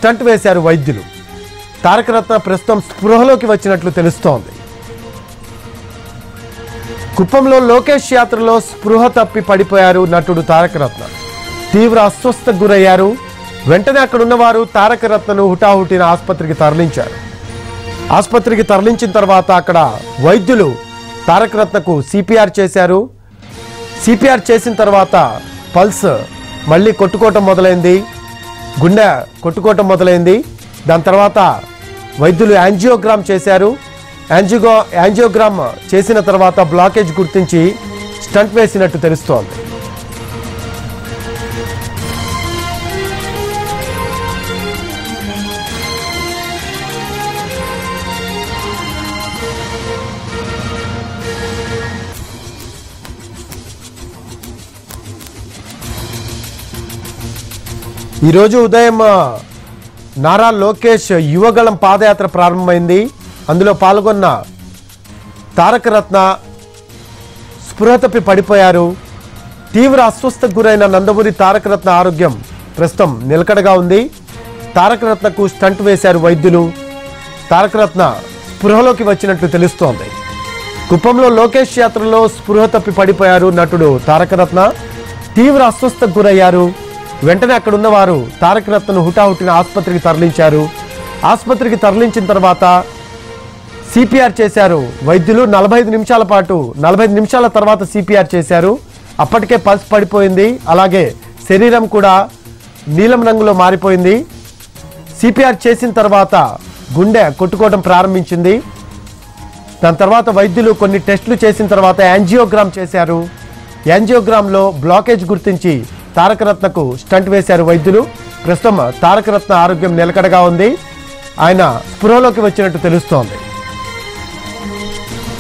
Stunt వేశారు వైద్యులు. తారక రత్న ప్రస్తుతం స్పృహలోకి వచ్చినట్లు తెలుస్తోంది. కుప్పంలో లోకేష్ యాత్రలో స్పృహ తప్పి పడిపోయారు నటుడు తారక రత్న. తీవ్ర అస్వస్థకు గురయ్యారు. వెంటనే అక్కడున్న వారు తారక రత్నను హుటాహుటిన ఆసుపత్రికి తరలించారు. ఆసుపత్రికి తరలించిన తర్వాత అక్కడ వైద్యులు తారక రత్నకు సిపిఆర్ చేశారు. సిపిఆర్ చేసిన తర్వాత పల్స్ మళ్ళీ కొట్టుకోవటం మొదలైంది, గుండె కొట్టుకోవటం మొదలైంది. దాని తర్వాత వైద్యులు యాంజియోగ్రామ్ చేశారు. యాంజియోగ్రామ్ చేసిన తర్వాత బ్లాకేజ్ గుర్తించి స్టంట్ వేసినట్టు తెలుస్తోంది. ఈరోజు ఉదయం నారా లోకేష్ యువగళం పాదయాత్ర ప్రారంభమైంది. అందులో పాల్గొన్న తారక రత్న స్పృహ తప్పి పడిపోయారు. తీవ్ర అస్వస్థకు గురైన నందమూరి తారక రత్న ఆరోగ్యం ప్రస్తుతం నిలకడగా ఉంది. తారక రత్నకు స్టంట్ వేశారు వైద్యులు. తారక రత్న స్పృహలోకి వచ్చినట్లు తెలుస్తోంది. కుప్పంలో లోకేష్ యాత్రలో స్పృహ తప్పి పడిపోయారు నటుడు తారక రత్న. తీవ్ర అస్వస్థకు గురయ్యారు. వెంటనే అక్కడున్న వారు తారక రత్నను హుటాహుటిన ఆసుపత్రికి తరలించారు. ఆసుపత్రికి తరలించిన తర్వాత సిపిఆర్ చేశారు వైద్యులు. 45 నిమిషాల తర్వాత సిపిఆర్ చేశారు. అప్పటికే పల్స్ పడిపోయింది, అలాగే శరీరం కూడా నీలం రంగులో మారిపోయింది. సిపిఆర్ చేసిన తర్వాత గుండె కొట్టుకోవడం ప్రారంభించింది. దాని తర్వాత వైద్యులు కొన్ని టెస్టులు చేసిన తర్వాత యాంజియోగ్రామ్ చేశారు. యాంజియోగ్రామ్లో బ్లాకేజ్ గుర్తించి తారక రత్నకు స్టంట్ వేశారు వైద్యులు. ప్రస్తుతం తారక రత్న ఆరోగ్యం నిలకడగా ఉంది. ఆయన స్పృహలోకి వచ్చినట్టు తెలుస్తోంది.